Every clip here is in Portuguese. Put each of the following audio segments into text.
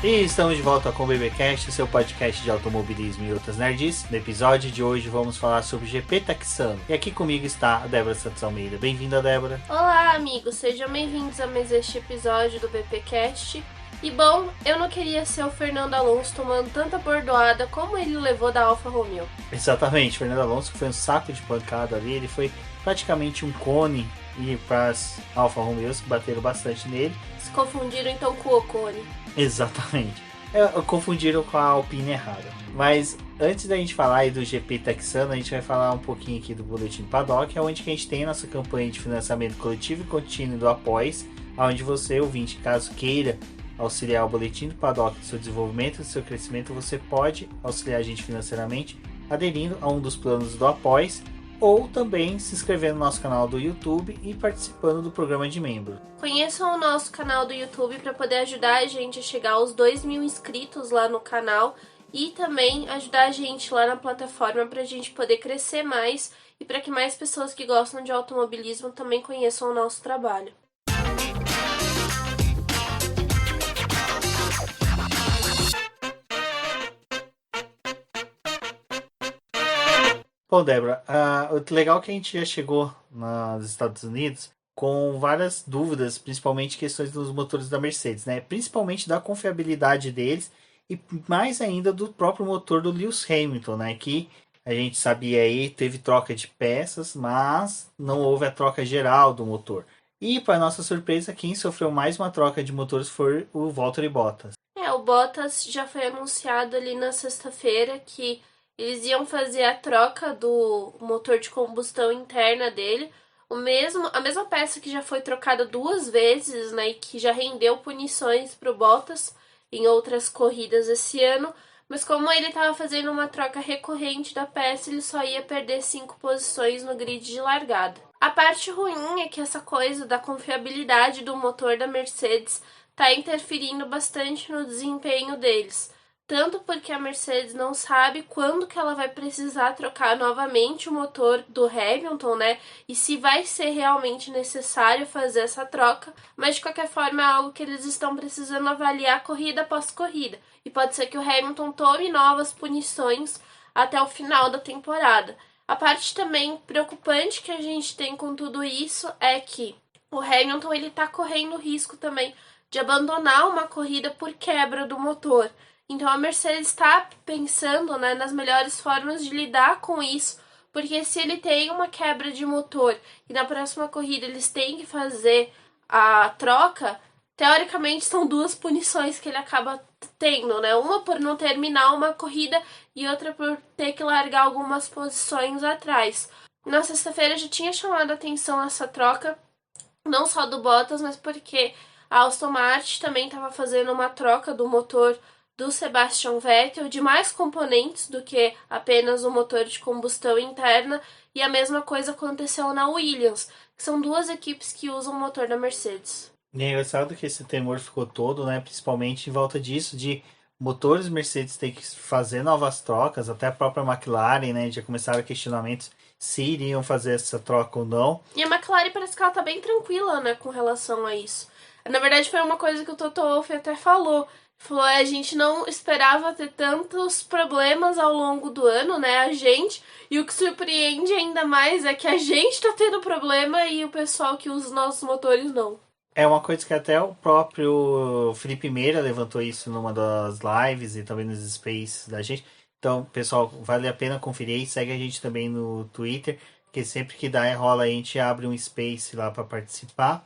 E estamos de volta com o BBcast, seu podcast de automobilismo e outras nerds. No episódio de hoje vamos falar sobre o GP Texano. E aqui comigo está a Débora Santos Almeida. Bem-vinda, Débora. Olá, amigos. Sejam bem-vindos a mais este episódio do BBcast. E bom, eu não queria ser o Fernando Alonso tomando tanta bordoada como ele levou da Alfa Romeo. Exatamente, Fernando Alonso, que foi um saco de pancada ali, ele foi praticamente um cone e para as Alfa Romeos que bateram bastante nele. Se confundiram então com o Ocone. Exatamente. Confundiram com a Alpine errada. Mas antes da gente falar aí do GP Texano, a gente vai falar um pouquinho aqui do Boletim Paddock, onde que a gente tem nossa campanha de financiamento coletivo e contínuo do Apoies, onde você, ouvinte, caso queira auxiliar o Boletim do Paddock no seu desenvolvimento e no seu crescimento, você pode auxiliar a gente financeiramente aderindo a um dos planos do Apoies, ou também se inscrevendo no nosso canal do YouTube e participando do programa de membro. Conheçam o nosso canal do YouTube para poder ajudar a gente a chegar aos 2.000 inscritos lá no canal e também ajudar a gente lá na plataforma para a gente poder crescer mais e para que mais pessoas que gostam de automobilismo também conheçam o nosso trabalho. Bom, Débora, o legal é que a gente já chegou nos Estados Unidos com várias dúvidas, principalmente questões dos motores da Mercedes, né? Principalmente da confiabilidade deles e mais ainda do próprio motor do Lewis Hamilton, né? Que a gente sabia aí, teve troca de peças, mas não houve a troca geral do motor. E, para nossa surpresa, quem sofreu mais uma troca de motores foi o Valtteri Bottas. O Bottas já foi anunciado ali na sexta-feira que eles iam fazer a troca do motor de combustão interna dele, a mesma peça que já foi trocada 2 vezes, né, e que já rendeu punições para o Bottas em outras corridas esse ano, mas como ele estava fazendo uma troca recorrente da peça, ele só ia perder 5 posições no grid de largada. A parte ruim é que essa coisa da confiabilidade do motor da Mercedes está interferindo bastante no desempenho deles. Tanto porque a Mercedes não sabe quando que ela vai precisar trocar novamente o motor do Hamilton, né? E se vai ser realmente necessário fazer essa troca. Mas de qualquer forma é algo que eles estão precisando avaliar corrida após corrida. E pode ser que o Hamilton tome novas punições até o final da temporada. A parte também preocupante que a gente tem com tudo isso é que o Hamilton ele tá correndo risco também de abandonar uma corrida por quebra do motor. Então a Mercedes está pensando, né, nas melhores formas de lidar com isso, porque se ele tem uma quebra de motor e na próxima corrida eles têm que fazer a troca, teoricamente são 2 punições que ele acaba tendo, né? Uma por não terminar uma corrida e outra por ter que largar algumas posições atrás. Na sexta-feira já tinha chamado a atenção essa troca, não só do Bottas, mas porque a Aston Martin também estava fazendo uma troca do motor do Sebastian Vettel de mais componentes do que apenas o motor de combustão interna, e a mesma coisa aconteceu na Williams, que são 2 equipes que usam o motor da Mercedes. E é engraçado que esse temor ficou todo, né? Principalmente em volta disso, de motores Mercedes ter que fazer novas trocas, até a própria McLaren, né? Já começaram questionamentos se iriam fazer essa troca ou não. E a McLaren parece que ela tá bem tranquila, né, com relação a isso. Na verdade, foi uma coisa que o Toto Wolff até falou. Falou, a gente não esperava ter tantos problemas ao longo do ano, né, a gente, e o que surpreende ainda mais é que a gente tá tendo problema e o pessoal que usa os nossos motores não. É uma coisa que até o próprio Felipe Meira levantou isso numa das lives e também nos spaces da gente. Então, pessoal, vale a pena conferir e segue a gente também no Twitter, que sempre que dá e rola a gente abre um space lá para participar.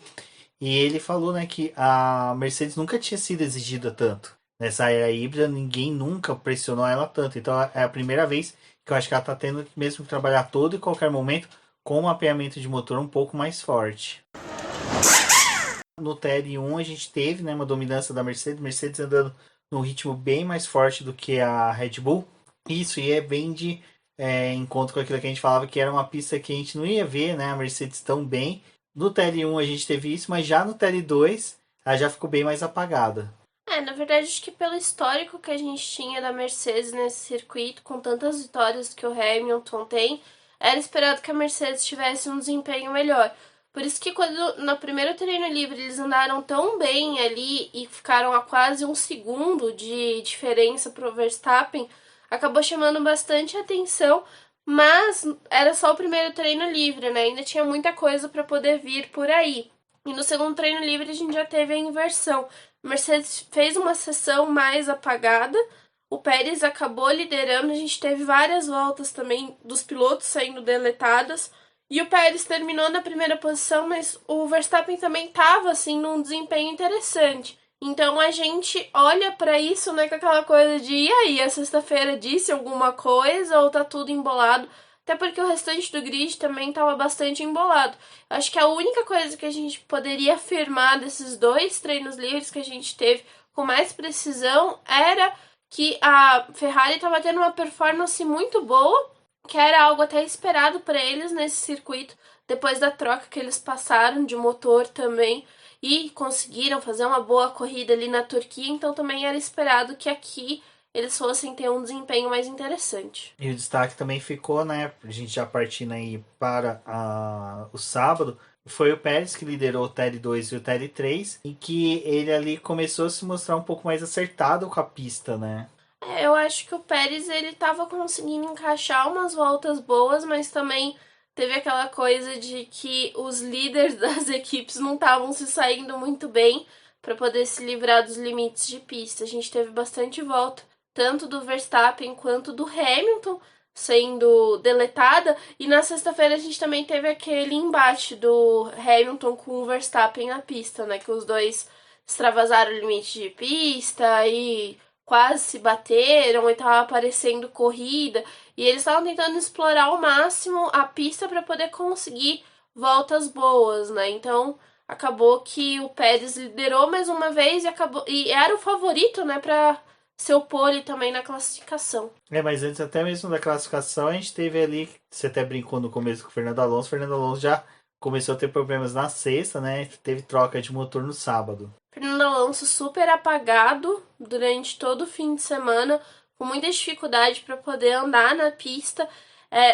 E ele falou, né, que a Mercedes nunca tinha sido exigida tanto. Nessa era híbrida, ninguém nunca pressionou ela tanto. Então é a primeira vez que eu acho que ela está tendo mesmo que trabalhar todo e qualquer momento com um mapeamento de motor um pouco mais forte. No TL1 a gente teve, né, uma dominância da Mercedes andando num ritmo bem mais forte do que a Red Bull. Isso e é bem de encontro com aquilo que a gente falava, que era uma pista que a gente não ia ver, né, a Mercedes tão bem. No TL1 a gente teve isso, mas já no TL2 ela já ficou bem mais apagada. Na verdade, acho que pelo histórico que a gente tinha da Mercedes nesse circuito, com tantas vitórias que o Hamilton tem, era esperado que a Mercedes tivesse um desempenho melhor. Por isso que quando no primeiro treino livre eles andaram tão bem ali e ficaram a quase 1 segundo de diferença pro Verstappen, acabou chamando bastante atenção, mas era só o primeiro treino livre, né? Ainda tinha muita coisa para poder vir por aí. E no segundo treino livre a gente já teve a inversão. A Mercedes fez uma sessão mais apagada, o Pérez acabou liderando, a gente teve várias voltas também dos pilotos saindo deletadas. E o Pérez terminou na primeira posição, mas o Verstappen também estava assim num desempenho interessante. Então a gente olha para isso, né, com aquela coisa de e aí, a sexta-feira disse alguma coisa ou tá tudo embolado? Até porque o restante do grid também estava bastante embolado. Acho que a única coisa que a gente poderia afirmar desses 2 treinos livres que a gente teve com mais precisão era que a Ferrari estava tendo uma performance muito boa, que era algo até esperado para eles nesse circuito, depois da troca que eles passaram de motor também, e conseguiram fazer uma boa corrida ali na Turquia, então também era esperado que aqui eles fossem ter um desempenho mais interessante. E o destaque também ficou, né? A gente já partindo aí para o sábado, foi o Pérez que liderou o TL2 e o TL3, e que ele ali começou a se mostrar um pouco mais acertado com a pista, né? Eu acho que o Pérez ele estava conseguindo encaixar umas voltas boas, mas também teve aquela coisa de que os líderes das equipes não estavam se saindo muito bem para poder se livrar dos limites de pista. A gente teve bastante volta, tanto do Verstappen quanto do Hamilton sendo deletada, e na sexta-feira a gente também teve aquele embate do Hamilton com o Verstappen na pista, né, que os dois extravasaram o limite de pista e quase se bateram e tava aparecendo corrida, e eles estavam tentando explorar ao máximo a pista para poder conseguir voltas boas, né? Então acabou que o Pérez liderou mais uma vez e acabou e era o favorito, né, para ser o pole também na classificação. Mas antes até mesmo da classificação, a gente teve ali, você até brincou no começo com o Fernando Alonso. O Fernando Alonso já começou a ter problemas na sexta, né? Teve troca de motor no sábado. Fernando Alonso super apagado durante todo o fim de semana, com muita dificuldade para poder andar na pista.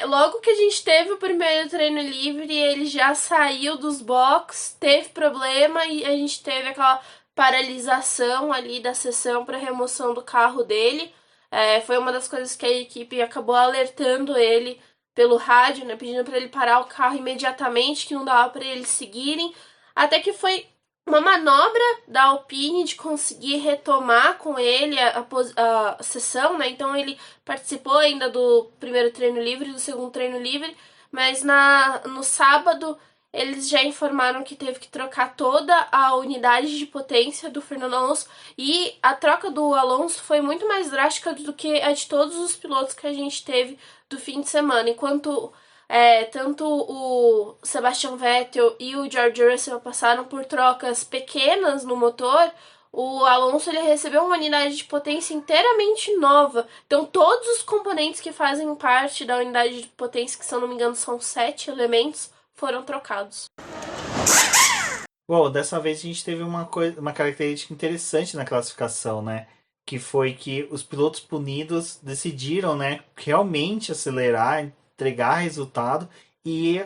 Logo que a gente teve o primeiro treino livre, ele já saiu dos boxes, teve problema e a gente teve aquela paralisação ali da sessão para remoção do carro dele. Foi uma das coisas que a equipe acabou alertando ele pelo rádio, né, pedindo para ele parar o carro imediatamente, que não dava para eles seguirem. Até que foi uma manobra da Alpine de conseguir retomar com ele a sessão, né? Então ele participou ainda do primeiro treino livre, do segundo treino livre, mas no sábado eles já informaram que teve que trocar toda a unidade de potência do Fernando Alonso, e a troca do Alonso foi muito mais drástica do que a de todos os pilotos que a gente teve do fim de semana, enquanto tanto o Sebastian Vettel e o George Russell passaram por trocas pequenas no motor. O Alonso ele recebeu uma unidade de potência inteiramente nova. Então, todos os componentes que fazem parte da unidade de potência, que se eu não me engano são 7 elementos, foram trocados. Bom, dessa vez a gente teve uma característica interessante na classificação, né? Que foi que os pilotos punidos decidiram, né, realmente acelerar, entregar resultado, e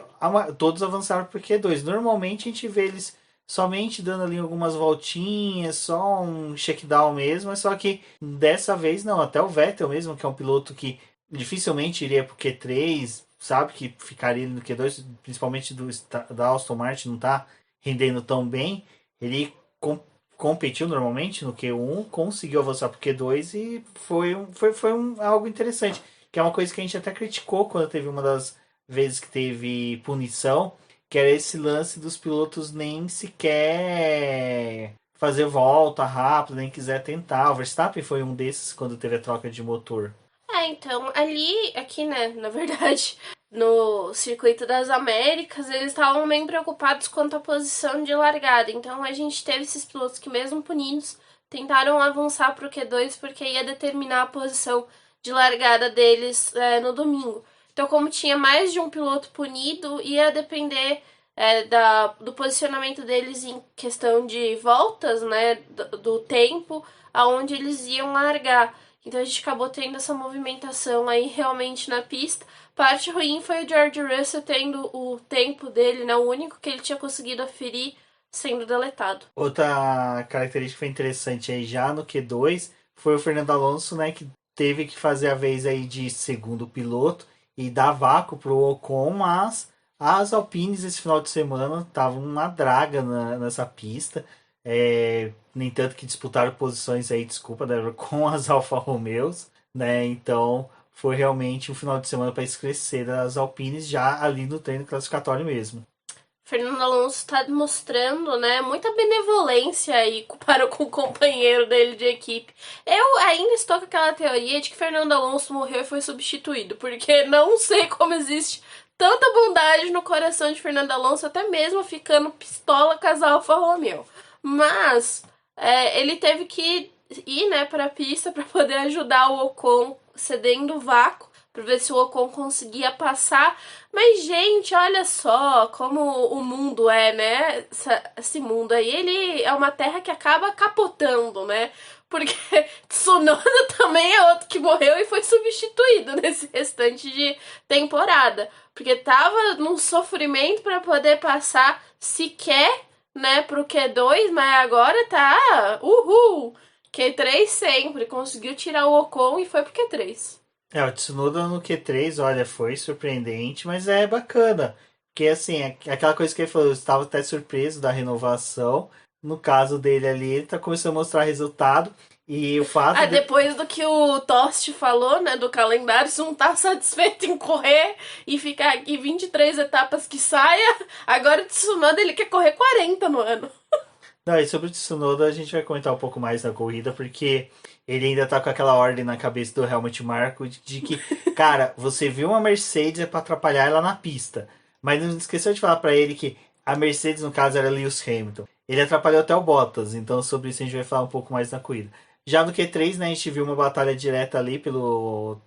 todos avançaram por Q2. Normalmente a gente vê eles somente dando ali algumas voltinhas, só um check-down mesmo, só que dessa vez não. Até o Vettel mesmo, que é um piloto que dificilmente iria pro Q3, sabe que ficaria no Q2, principalmente da Aston Martin não tá rendendo tão bem, ele competiu normalmente no Q1, conseguiu avançar pro Q2 e foi algo interessante, que é uma coisa que a gente até criticou quando teve uma das vezes que teve punição, que era esse lance dos pilotos nem sequer fazer volta rápida, nem quiser tentar. O Verstappen foi um desses quando teve a troca de motor. Então, aqui, né, na verdade, no Circuito das Américas, eles estavam bem preocupados quanto à posição de largada. Então, a gente teve esses pilotos que, mesmo punidos, tentaram avançar para o Q2 porque ia determinar a posição de largada deles no domingo. Então, como tinha mais de um piloto punido, ia depender do posicionamento deles em questão de voltas, né, do tempo, aonde eles iam largar. Então a gente acabou tendo essa movimentação aí realmente na pista. Parte ruim foi o George Russell tendo o tempo dele, né? O único que ele tinha conseguido aferir sendo deletado. Outra característica que foi interessante aí já no Q2 foi o Fernando Alonso, né, que teve que fazer a vez aí de segundo piloto e dar vácuo pro Ocon, mas as Alpines esse final de semana estavam uma draga nessa pista. No entanto que disputaram posições aí, desculpa, né, com as Alfa Romeos, né? Então foi realmente um final de semana para esclarecer das Alpines já ali no treino classificatório mesmo. Fernando Alonso está demonstrando, né, muita benevolência aí para com o companheiro dele de equipe. Eu ainda estou com aquela teoria de que Fernando Alonso morreu e foi substituído, porque não sei como existe tanta bondade no coração de Fernando Alonso, até mesmo ficando pistola com as Alfa Romeo. Mas ele teve que ir, né, para a pista para poder ajudar o Ocon cedendo o vácuo, para ver se o Ocon conseguia passar. Mas, gente, olha só como o mundo é, né? Esse mundo aí, ele é uma terra que acaba capotando, né? Porque Tsunoda também é outro que morreu e foi substituído nesse restante de temporada. Porque tava num sofrimento para poder passar sequer, né, pro Q2, mas agora tá, uhul! Q3 sempre, conseguiu tirar o Ocon e foi pro Q3. O Tsunoda no Q3, olha, foi surpreendente, mas é bacana. Porque, assim, aquela coisa que ele falou, eu estava até surpreso da renovação. No caso dele ali, ele tá começando a mostrar resultado. E o fato de... Depois do que o Tost falou, né, do calendário, se não tá satisfeito em correr e ficar aqui 23 etapas que saia, agora o Tsunoda ele quer correr 40 no ano. Não, e sobre o Tsunoda a gente vai comentar um pouco mais na corrida, porque ele ainda tá com aquela ordem na cabeça do Helmut Marko de que, cara, você viu uma Mercedes é pra atrapalhar ela na pista. Mas não esqueceu de falar pra ele que a Mercedes, no caso, era Lewis Hamilton. Ele atrapalhou até o Bottas, então sobre isso a gente vai falar um pouco mais na corrida. Já no Q3, né, a gente viu uma batalha direta ali pela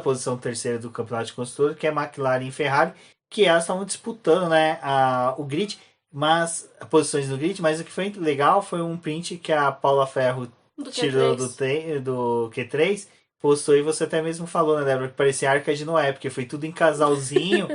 posição terceira do campeonato de construtores, que é McLaren e Ferrari, que elas estavam disputando, né, o grid, mas posições do grid, mas o que foi legal foi um print que a Paula Ferro Do tirou Q3. do Q3, postou e você até mesmo falou, né, Débora, que parecia Arca de Noé, porque foi tudo em casalzinho,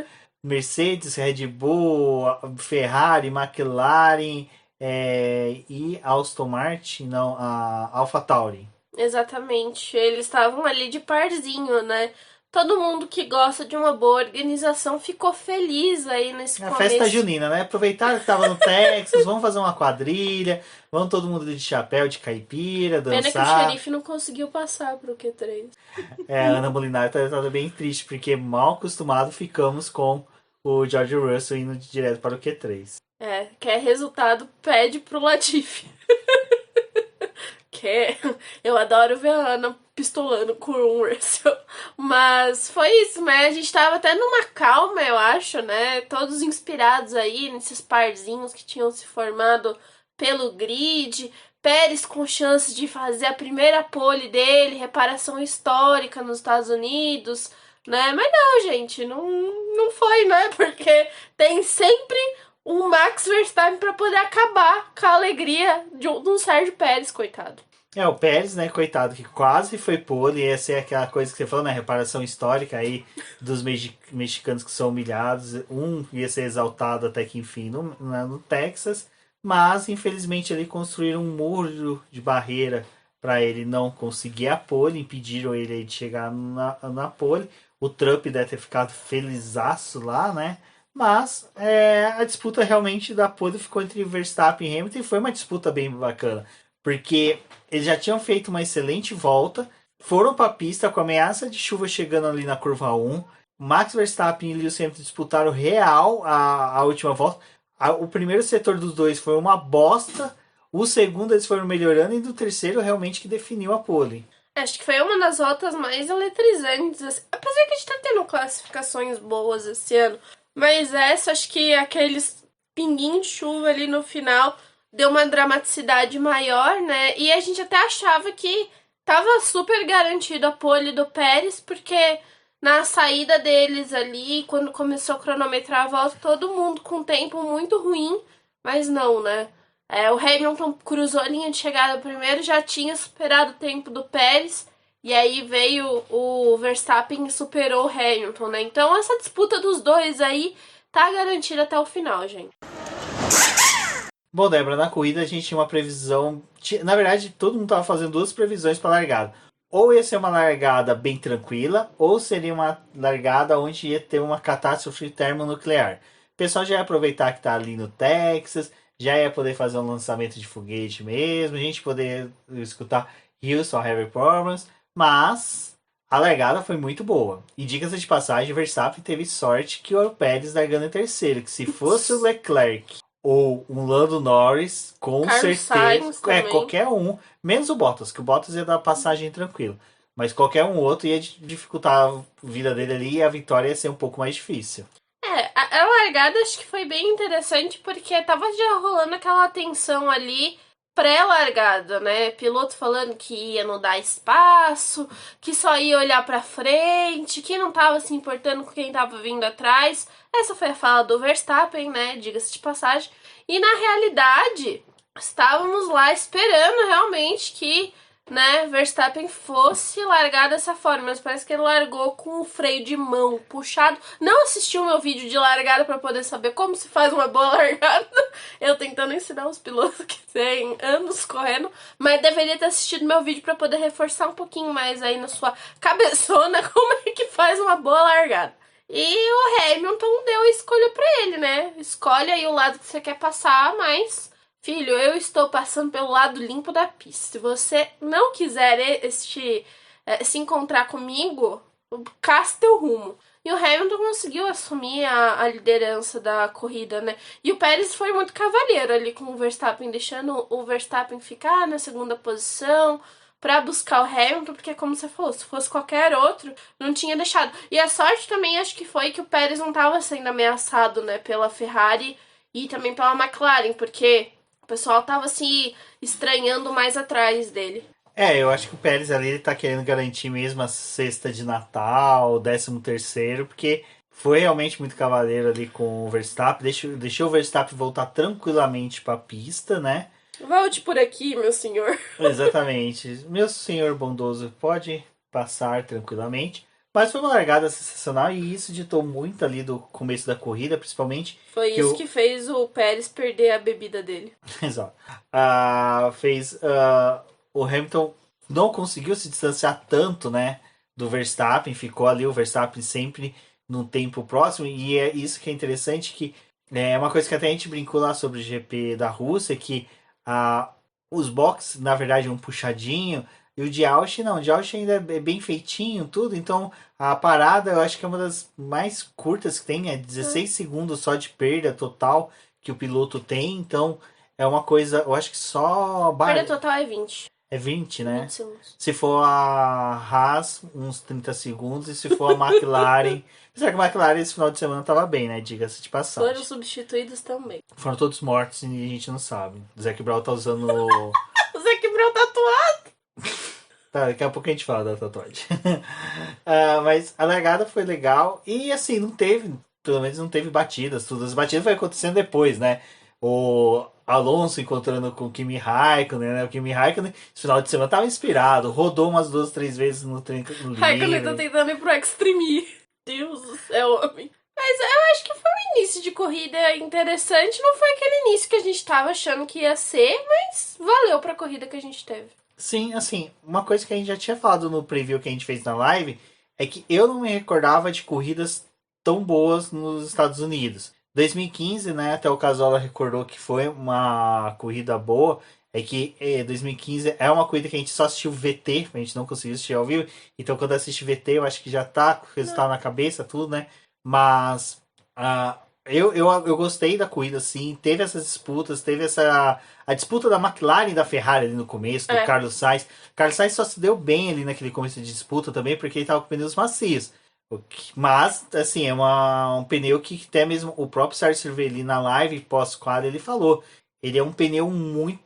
Mercedes, Red Bull, Ferrari, McLaren, e Aston Martin, não, a AlphaTauri. Exatamente. Eles estavam ali de parzinho, né? Todo mundo que gosta de uma boa organização ficou feliz aí nesse A começo. festa junina, né? Aproveitaram que tava no Texas, vamos fazer uma quadrilha, vamos todo mundo de chapéu, de caipira, Pena que o dançar. xerife não conseguiu passar pro Q3. A Ana Molinari tá bem triste, porque mal acostumado ficamos com o George Russell indo direto para o Q3. Quer resultado, pede pro Latifi. Eu adoro ver a Ana pistolando com o Russell. Mas foi isso, né? A gente tava até numa calma, eu acho, né? Todos inspirados aí nesses parzinhos que tinham se formado pelo grid. Pérez com chance de fazer a primeira pole dele, reparação histórica nos Estados Unidos, né? Mas não, gente, não foi, né? Porque tem sempre um Max Verstappen para poder acabar com a alegria de um Sérgio Pérez, coitado. O Pérez, né, coitado, que quase foi pole, essa é aquela coisa que você falou, né, reparação histórica aí dos mexicanos que são humilhados, um ia ser exaltado até que enfim no Texas, mas infelizmente ali construíram um muro de barreira para ele não conseguir a pole, impediram ele de chegar na pole, o Trump deve ter ficado felizaço lá, né, mas a disputa realmente da pole ficou entre Verstappen e Hamilton e foi uma disputa bem bacana, porque eles já tinham feito uma excelente volta, foram para a pista com ameaça de chuva chegando ali na curva 1. Max Verstappen e Lewis Hamilton disputaram real a última volta. O primeiro setor dos dois foi uma bosta, o segundo eles foram melhorando e do terceiro realmente que definiu a pole. Acho que foi uma das voltas mais eletrizantes, assim. Apesar que a gente tá tendo classificações boas esse ano, mas essa, acho que aqueles pinguinhos de chuva ali no final deu uma dramaticidade maior, né? E a gente até achava que tava super garantido a pole do Pérez, porque na saída deles ali, quando começou a cronometrar a volta, todo mundo com tempo muito ruim, mas não, né? O Hamilton cruzou a linha de chegada primeiro, já tinha superado o tempo do Pérez, e aí veio o Verstappen e superou o Hamilton, né? Então essa disputa dos dois aí tá garantida até o final, gente. Bom, Débora, na corrida a gente tinha uma previsão. Na verdade, todo mundo estava fazendo duas previsões para a largada. Ou ia ser uma largada bem tranquila, ou seria uma largada onde ia ter uma catástrofe termonuclear. O pessoal já ia aproveitar que está ali no Texas, já ia poder fazer um lançamento de foguete mesmo, a gente poder escutar Houston Heavy Problems, mas a largada foi muito boa. E diga-se de passagem, o Verstappen teve sorte que o Pérez largando em terceiro, que se fosse o Leclerc ou um Lando Norris, com Carlos certeza. Sainz também. Qualquer um, menos o Bottas, que o Bottas ia dar passagem tranquilo. Mas qualquer um outro ia dificultar a vida dele ali e a vitória ia ser um pouco mais difícil. A largada acho que foi bem interessante porque tava já rolando aquela tensão ali pré-largada, né? Piloto falando que ia não dar espaço, que só ia olhar pra frente, que não tava se importando com quem tava vindo atrás. Essa foi a fala do Verstappen, né? Diga-se de passagem. E na realidade, estávamos lá esperando realmente que, né, Verstappen fosse largar dessa forma, mas parece que ele largou com o freio de mão puxado. Não assistiu meu vídeo de largada para poder saber como se faz uma boa largada. Eu tentando ensinar os pilotos que têm anos correndo, mas deveria ter assistido meu vídeo para poder reforçar um pouquinho mais aí na sua cabeçona como é que faz uma boa largada. E o Hamilton deu a escolha para ele, né? Escolhe aí o lado que você quer passar, mas filho, eu estou passando pelo lado limpo da pista. Se você não quiser se encontrar comigo, caça teu rumo. E o Hamilton conseguiu assumir a liderança da corrida, né? E o Pérez foi muito cavalheiro ali com o Verstappen, deixando o Verstappen ficar na segunda posição para buscar o Hamilton, porque como você falou, se fosse qualquer outro, não tinha deixado. E a sorte também acho que foi que o Pérez não estava sendo ameaçado, né, pela Ferrari e também pela McLaren, porque o pessoal tava se estranhando mais atrás dele. Eu acho que o Pérez ali ele tá querendo garantir mesmo a cesta de Natal, o 13º, porque foi realmente muito cavaleiro ali com o Verstappen. Deixou o Verstappen voltar tranquilamente para a pista, né? Volte por aqui, meu senhor. Exatamente. Meu senhor bondoso, pode passar tranquilamente. Mas foi uma largada sensacional e isso ditou muito ali do começo da corrida, principalmente. Foi isso que fez o Pérez perder a bebida dele. Exato. O Hamilton não conseguiu se distanciar tanto, né, do Verstappen. Ficou ali o Verstappen sempre num tempo próximo. E é isso que é interessante, que é uma coisa que até a gente brincou lá sobre o GP da Rússia, que os boxes, na verdade, é um puxadinho. E o de Ausch, não, o de Ausch ainda é bem feitinho, tudo. Então, a parada, eu acho que é uma das mais curtas que tem. É 16 segundos só de perda total que o piloto tem. Então, é uma coisa, eu acho que só... Perda total é 20. É 20, né? 20 segundos. Se for a Haas, uns 30 segundos. E se for a McLaren... Será que a McLaren esse final de semana tava bem, né? Diga-se de passagem. Foram substituídos também. Foram todos mortos e a gente não sabe. O Zac Brown tá usando... O Zac Brown tatuado! Tá, daqui a pouco a gente fala da tatuagem. Mas a largada foi legal. E assim, não teve... Pelo menos não teve batidas. Tudo. As batidas foi acontecendo depois, né? O Alonso encontrando com o Kimi Raikkonen, né? O Kimi Raikkonen, esse final de semana tava inspirado. Rodou umas 2, 3 vezes no trem livre. Raikkonen tá tentando ir pro Extreme. Deus do céu, homem. Mas eu acho que foi um início de corrida interessante. Não foi aquele início que a gente tava achando que ia ser, mas valeu pra corrida que a gente teve. Sim, assim, uma coisa que a gente já tinha falado no preview que a gente fez na live é que eu não me recordava de corridas tão boas nos Estados Unidos. 2015, né, até o Casola recordou que foi uma corrida boa. É que 2015 é uma corrida que a gente só assistiu VT, a gente não conseguiu assistir ao vivo. Então quando assiste VT eu acho que já tá com o resultado na cabeça, tudo, né? Mas eu gostei da corrida, sim. Teve essas disputas, teve a disputa da McLaren e da Ferrari ali no começo, do Carlos Sainz. Carlos Sainz só se deu bem ali naquele começo de disputa também, porque ele tava com pneus macios. Mas, assim, é um pneu que até mesmo o próprio Sérgio Cervelli na live pós-quadra ele falou. Ele é um pneu muito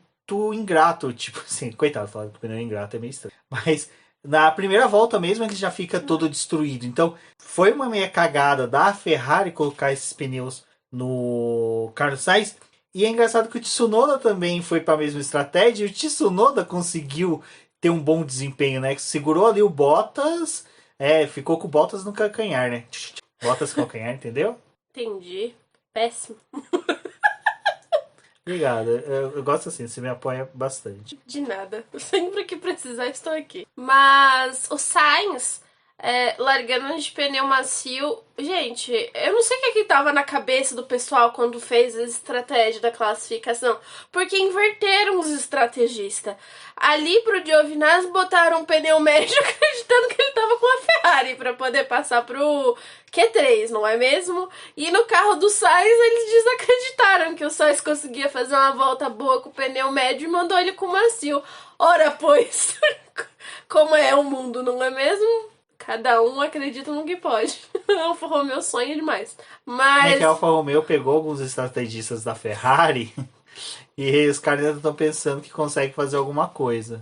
ingrato, tipo assim, coitado, falar que o pneu é ingrato é meio estranho. Mas na primeira volta mesmo ele já fica todo destruído. Então, foi uma meia cagada da Ferrari colocar esses pneus no Carlos Sainz. E é engraçado que o Tsunoda também foi para a mesma estratégia. E o Tsunoda conseguiu ter um bom desempenho, né? Segurou ali o Bottas, ficou com o Bottas no calcanhar, né? Bottas no calcanhar, entendeu? Entendi. Péssimo. Obrigado. Eu gosto assim, você me apoia bastante. De nada. Sempre que precisar, estou aqui. Mas o Sainz, largando de pneu macio. Gente, eu não sei o que tava na cabeça do pessoal quando fez a estratégia da classificação. Porque inverteram os estrategistas. Ali pro Giovinazzi botaram um pneu médio acreditando que ele tava com a Ferrari para poder passar pro Q3, não é mesmo? E no carro do Sainz eles desacreditaram que o Sainz conseguia fazer uma volta boa com o pneu médio e mandou ele com o macio. Ora, pois, como é o mundo, não é mesmo? Cada um acredita no que pode. Alfa Romeo sonha demais. Mas... É que a Alfa Romeo pegou alguns estrategistas da Ferrari e os caras ainda estão pensando que consegue fazer alguma coisa.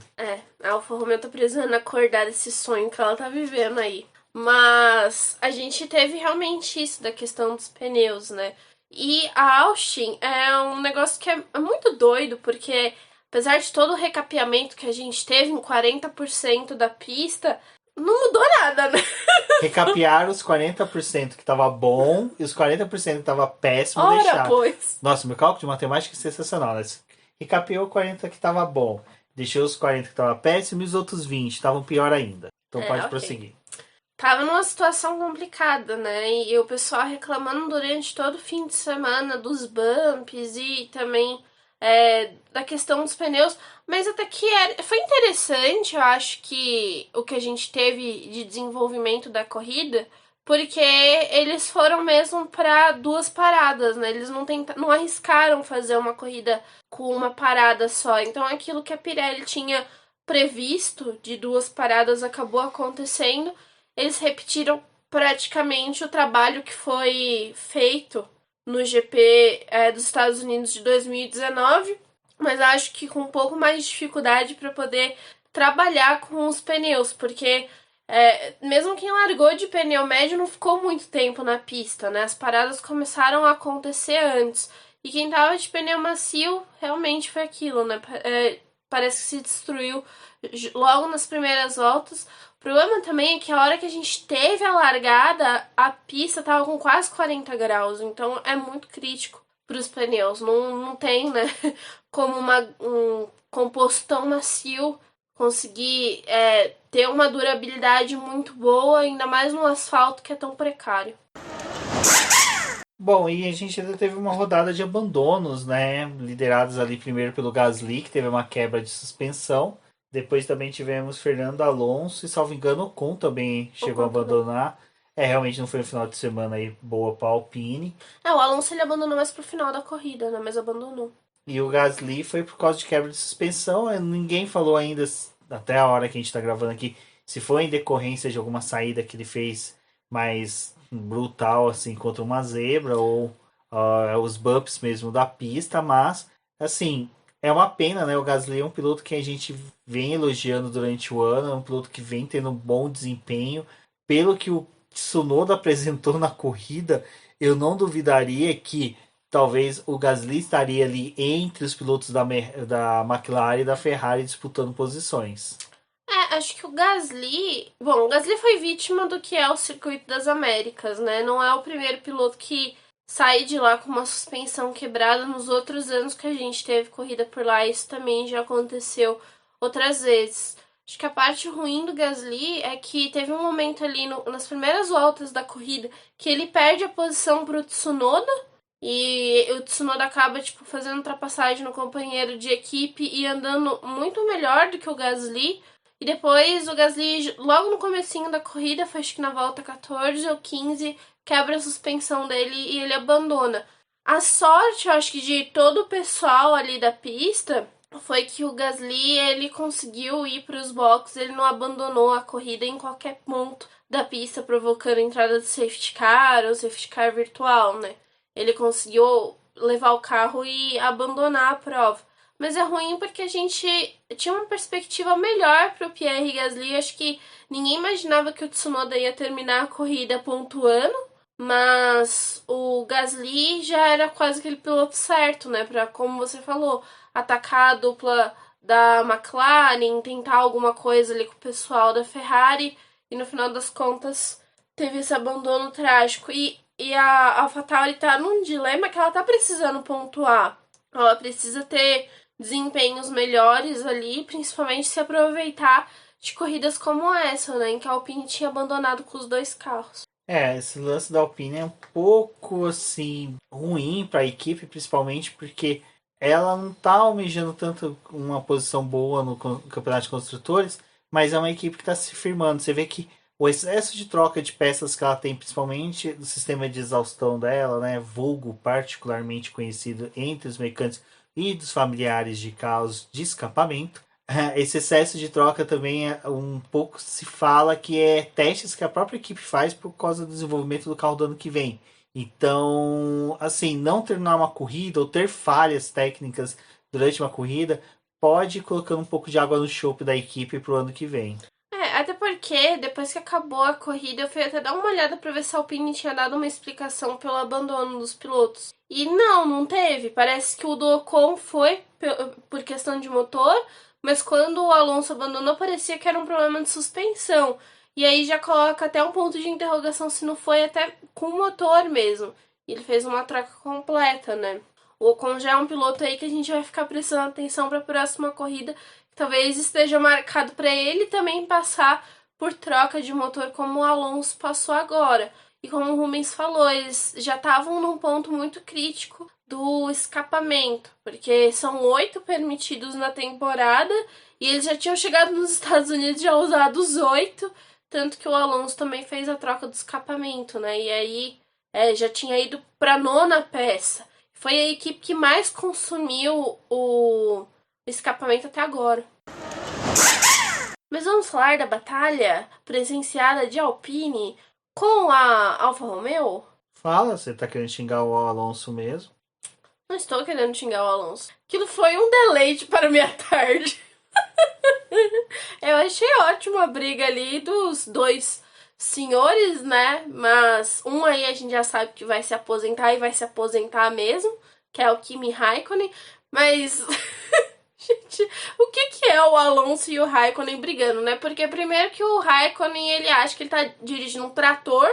A Alfa Romeo tá precisando acordar desse sonho que ela tá vivendo aí. Mas a gente teve realmente isso da questão dos pneus, né? E a Austin é um negócio que é muito doido, porque apesar de todo o recapeamento que a gente teve em 40% da pista, não mudou nada, né? Recapearam os 40% que tava bom e os 40% que tava péssimo Ora, deixaram. pois. Nossa, meu cálculo de matemática é sensacional, né? Recapeou 40 que tava bom, deixou os 40 que tava péssimo e os outros 20 estavam pior ainda. Então pode ok. prosseguir. Tava numa situação complicada, né? E o pessoal reclamando durante todo o fim de semana dos bumps e também da questão dos pneus. Mas até que foi interessante, eu acho que o que a gente teve de desenvolvimento da corrida, porque eles foram mesmo para duas paradas, né? Eles não arriscaram fazer uma corrida com uma parada só. Então aquilo que a Pirelli tinha previsto de duas paradas acabou acontecendo. Eles repetiram praticamente o trabalho que foi feito no GP dos Estados Unidos de 2019, mas acho que com um pouco mais de dificuldade para poder trabalhar com os pneus, porque mesmo quem largou de pneu médio não ficou muito tempo na pista, né? As paradas começaram a acontecer antes. E quem tava de pneu macio realmente foi aquilo, né? Parece que se destruiu logo nas primeiras voltas. O problema também é que a hora que a gente teve a largada, a pista tava com quase 40 graus, então é muito crítico para os pneus. Não tem, né, como um composto tão macio conseguir ter uma durabilidade muito boa, ainda mais no asfalto que é tão precário. Bom, e a gente ainda teve uma rodada de abandonos, né? Liderados ali primeiro pelo Gasly, que teve uma quebra de suspensão. Depois também tivemos Fernando Alonso e, salvo engano, Ocon também chegou a abandonar. Realmente não foi um final de semana aí boa para a Alpine. O Alonso ele abandonou mais pro final da corrida, né? Mas abandonou. E o Gasly foi por causa de quebra de suspensão. Ninguém falou ainda, até a hora que a gente está gravando aqui, se foi em decorrência de alguma saída que ele fez mais brutal, assim, contra uma zebra ou os bumps mesmo da pista. Mas, assim, é uma pena, né? O Gasly é um piloto que a gente vem elogiando durante o ano, é um piloto que vem tendo um bom desempenho. Pelo que o Tsunoda apresentou na corrida, eu não duvidaria que talvez o Gasly estaria ali entre os pilotos da McLaren e da Ferrari disputando posições. Acho que o Gasly... Bom, o Gasly foi vítima do que é o Circuito das Américas, né? Não é o primeiro piloto que sai de lá com uma suspensão quebrada. Nos outros anos que a gente teve corrida por lá, isso também já aconteceu outras vezes. Acho que a parte ruim do Gasly é que teve um momento ali nas primeiras voltas da corrida que ele perde a posição pro Tsunoda e o Tsunoda acaba fazendo ultrapassagem no companheiro de equipe e andando muito melhor do que o Gasly. E depois o Gasly, logo no comecinho da corrida, foi acho que na volta 14 ou 15, quebra a suspensão dele e ele abandona. A sorte, eu acho que de todo o pessoal ali da pista foi que o Gasly ele conseguiu ir para os boxes, ele não abandonou a corrida em qualquer ponto da pista, provocando a entrada de safety car ou safety car virtual, né? Ele conseguiu levar o carro e abandonar a prova. Mas é ruim porque a gente tinha uma perspectiva melhor para o Pierre Gasly. Acho que ninguém imaginava que o Tsunoda ia terminar a corrida pontuando, mas o Gasly já era quase aquele piloto certo, né? Pra, como você falou, atacar a dupla da McLaren, tentar alguma coisa ali com o pessoal da Ferrari, e no final das contas teve esse abandono trágico. E a AlphaTauri tá num dilema que ela tá precisando pontuar. Ela precisa ter desempenhos melhores ali, principalmente se aproveitar de corridas como essa, né? Em que a Alpine tinha abandonado com os dois carros. Esse lance da Alpine é um pouco assim ruim para a equipe, principalmente porque ela não está almejando tanto uma posição boa no campeonato de construtores, mas é uma equipe que está se firmando. Você vê que o excesso de troca de peças que ela tem, principalmente do sistema de exaustão dela, né, vulgo particularmente conhecido entre os mecânicos e dos familiares de carros de escapamento, esse excesso de troca também é um pouco se fala que é testes que a própria equipe faz por causa do desenvolvimento do carro do ano que vem. Então, assim, não terminar uma corrida ou ter falhas técnicas durante uma corrida pode ir colocando um pouco de água no chope da equipe pro ano que vem. Até porque depois que acabou a corrida, eu fui até dar uma olhada pra ver se a Alpine tinha dado uma explicação pelo abandono dos pilotos. E não teve. Parece que o do Ocon foi por questão de motor, mas quando o Alonso abandonou, parecia que era um problema de suspensão. E aí já coloca até um ponto de interrogação se não foi até com o motor mesmo. E ele fez uma troca completa, né? O Ocon já é um piloto aí que a gente vai ficar prestando atenção para a próxima corrida. Talvez esteja marcado para ele também passar por troca de motor como o Alonso passou agora. E como o Rubens falou, eles já estavam num ponto muito crítico do escapamento, porque são 8 permitidos na temporada e eles já tinham chegado nos Estados Unidos já usados 8, tanto que o Alonso também fez a troca do escapamento, né? E aí já tinha ido para a 9ª peça. Foi a equipe que mais consumiu o escapamento até agora. Mas vamos falar da batalha presenciada de Alpine com a Alfa Romeo? Fala, você tá querendo xingar o Alonso mesmo? Não estou querendo xingar o Alonso. Aquilo foi um deleite para minha tarde. Eu achei ótima a briga ali dos dois senhores, né? Mas um aí a gente já sabe que vai se aposentar e vai se aposentar mesmo, que é o Kimi Raikkonen. Mas, gente, o que é o Alonso e o Raikkonen brigando, né? Porque primeiro que o Raikkonen, ele acha que ele tá dirigindo um trator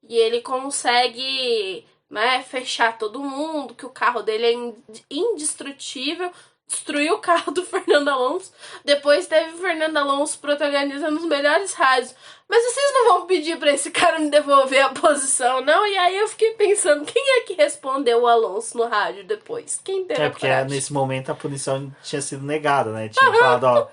e ele consegue, né, fechar todo mundo, que o carro dele é indestrutível. Destruiu o carro do Fernando Alonso. Depois teve o Fernando Alonso protagonizando os melhores rádios. Mas vocês não vão pedir pra esse cara me devolver a posição, não? E aí eu fiquei pensando, quem é que respondeu o Alonso no rádio depois? Quem teve porque coragem? nesse momento a punição tinha sido negada, né? Tinha falado, ó,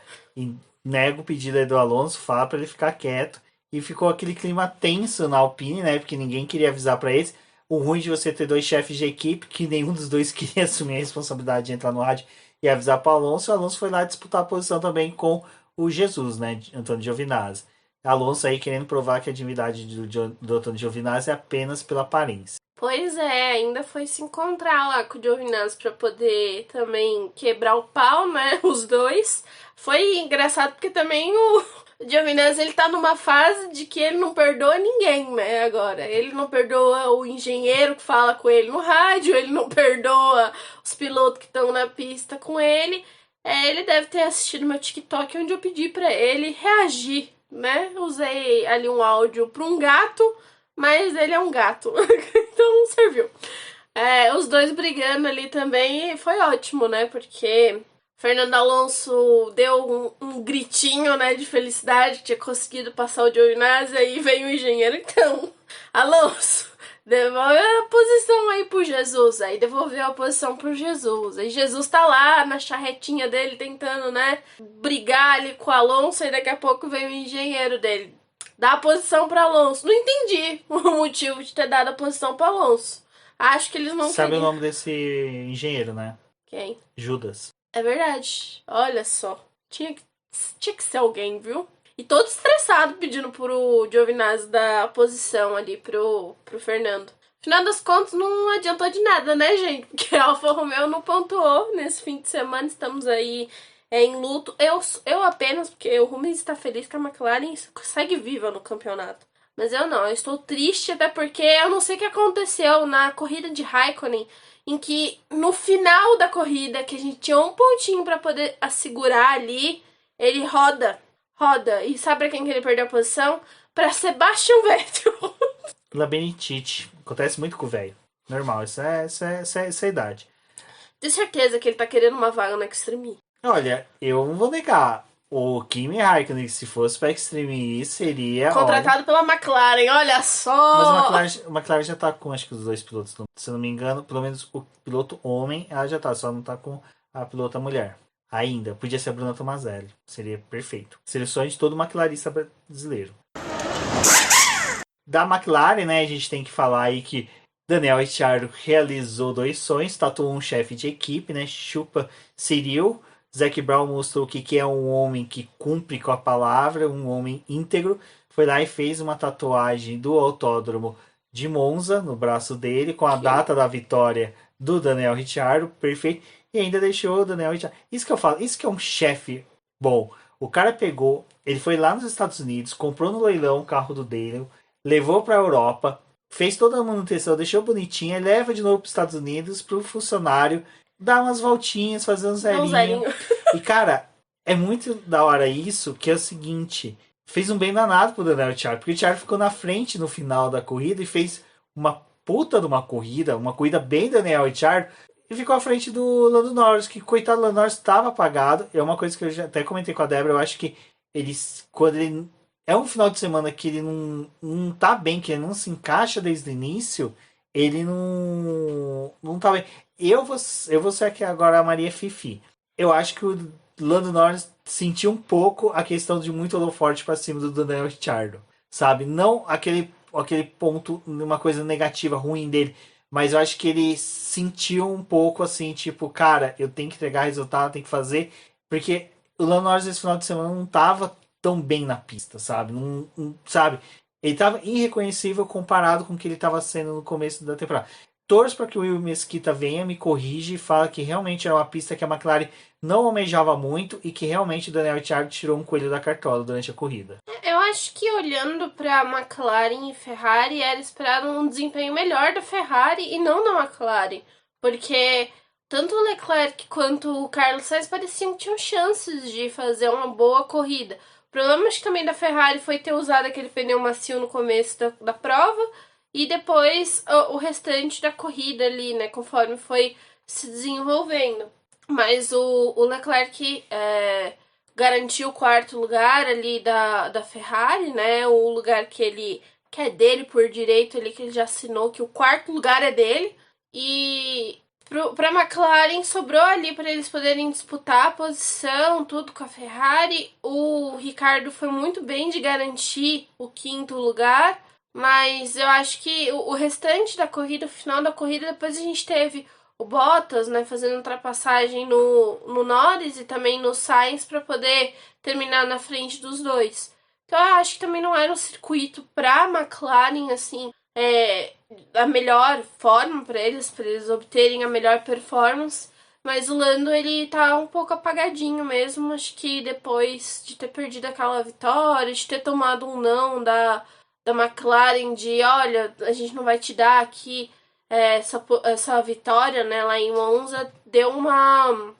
nega o pedido aí do Alonso, fala pra ele ficar quieto. E ficou aquele clima tenso na Alpine, né? Porque ninguém queria avisar pra eles. O ruim de você ter dois chefes de equipe, que nenhum dos dois queria assumir a responsabilidade de entrar no rádio e avisar para o Alonso. O Alonso foi lá disputar a posição também com o Jesus, né? Antônio Giovinazzi. Alonso aí querendo provar que a divindade do Antônio Giovinazzi é apenas pela aparência. Pois é, ainda foi se encontrar lá com o Giovinazzi pra poder também quebrar o pau, né? Os dois. Foi engraçado porque também o Giovinazzi, ele tá numa fase de que ele não perdoa ninguém, né, agora. Ele não perdoa o engenheiro que fala com ele no rádio, ele não perdoa os pilotos que estão na pista com ele. Ele deve ter assistido meu TikTok onde eu pedi pra ele reagir, né? Usei ali um áudio pra um gato, mas ele é um gato, então não serviu. Os dois brigando ali também foi ótimo, né? Porque Fernando Alonso deu um gritinho, né, de felicidade que tinha conseguido passar o Giovinazzi, aí veio o engenheiro. Então, Alonso, devolve a posição aí pro Jesus. Aí devolveu a posição pro Jesus. Aí Jesus tá lá na charretinha dele tentando, né, brigar ali com o Alonso, e daqui a pouco veio o engenheiro dele. Dá a posição pro Alonso. Não entendi o motivo de ter dado a posição pro Alonso. Acho que eles não Sabe queriam. o nome desse engenheiro, né? Quem? Judas. É verdade. Olha só. Tinha que ser alguém, viu? E todo estressado pedindo pro Giovinazzi dar a posição ali pro Fernando. Afinal das contas, não adiantou de nada, né, gente? Porque a Alfa Romeo não pontuou nesse fim de semana. Estamos aí em luto. Eu apenas, porque o Rubens está feliz que a McLaren segue viva no campeonato. Mas eu estou triste até porque eu não sei o que aconteceu na corrida de Raikkonen, em que no final da corrida, que a gente tinha um pontinho para poder assegurar ali, ele roda. E sabe pra quem que ele perdeu a posição? Pra Sebastian Vettel. Labirintite. Acontece muito com o velho. Normal, isso é a idade. Tenho certeza que ele tá querendo uma vaga no Extreme. Olha, eu não vou negar. O Kimi Raikkonen, se fosse pra Extreme E, seria. Contratado pela McLaren, olha Mas só! a McLaren já tá com, acho que os dois pilotos. Se eu não me engano, pelo menos o piloto homem, ela já tá. Só não tá com a pilota mulher. Ainda. Podia ser a Bruna Tomazelli. Seria perfeito. Seria o sonho de todo McLarista brasileiro. Da McLaren, né, a gente tem que falar aí que Daniel Ricciardo realizou 2 sonhos, tatuou um chefe de equipe, né, chupa Cyril. Zac Brown mostrou que é um homem que cumpre com a palavra, um homem íntegro. Foi lá e fez uma tatuagem do autódromo de Monza no braço dele, com a data da vitória do Daniel Ricciardo, perfeito. E ainda deixou o Daniel Ricciardo. Isso que eu falo, isso que é um chefe bom. O cara pegou, ele foi lá nos Estados Unidos, comprou no leilão o carro do Daniel, levou para a Europa, fez toda a manutenção, deixou bonitinha, leva de novo para os Estados Unidos para o funcionário dar umas voltinhas, fazer um zerinho. E cara, é muito da hora isso, que é o seguinte, fez um bem danado pro Daniel Ricciardo, porque o Ricciardo ficou na frente no final da corrida e fez uma puta de uma corrida bem Daniel Ricciardo, e ficou à frente do Lando Norris, que coitado do Lando Norris estava apagado. É uma coisa que eu já até comentei com a Débora, eu acho que quando ele é um final de semana que ele não tá bem, que ele não se encaixa desde o início, ele não tá bem. Eu vou ser aqui agora a Maria Fifi. Eu acho que o Lando Norris sentiu um pouco a questão de muito holoforte para cima do Daniel Ricciardo, sabe? Não aquele ponto, uma coisa negativa, ruim dele, mas eu acho que ele sentiu um pouco assim, tipo, cara, eu tenho que entregar resultado, tenho que fazer, porque o Lando Norris esse final de semana não tava tão bem na pista, sabe? Sabe? Ele tava irreconhecível comparado com o que ele tava sendo no começo da temporada. Torço para que o Will Mesquita venha, me corrige e fala que realmente era uma pista que a McLaren não almejava muito e que realmente o Daniel Ricciardo tirou um coelho da cartola durante a corrida. Eu acho que olhando para McLaren e Ferrari era esperado um desempenho melhor da Ferrari e não da McLaren, porque tanto o Leclerc quanto o Carlos Sainz pareciam que tinham chances de fazer uma boa corrida. O problema acho que também da Ferrari foi ter usado aquele pneu macio no começo da prova e depois o restante da corrida ali, né, conforme foi se desenvolvendo. Mas o Leclerc garantiu o 4º lugar ali da Ferrari, né, o lugar que é dele por direito ali, que ele já assinou que o 4º lugar é dele. E para a McLaren sobrou ali para eles poderem disputar a posição, tudo com a Ferrari. O Ricardo foi muito bem de garantir o 5º lugar, mas eu acho que o restante da corrida, o final da corrida, depois a gente teve o Bottas, né, fazendo ultrapassagem no Norris e também no Sainz para poder terminar na frente dos dois. Então eu acho que também não era um circuito para a McLaren assim, a melhor forma para eles obterem a melhor performance, mas o Lando ele tá um pouco apagadinho mesmo, acho que depois de ter perdido aquela vitória, de ter tomado um não da McLaren de, olha, a gente não vai te dar aqui essa vitória, né, lá em Monza, deu uma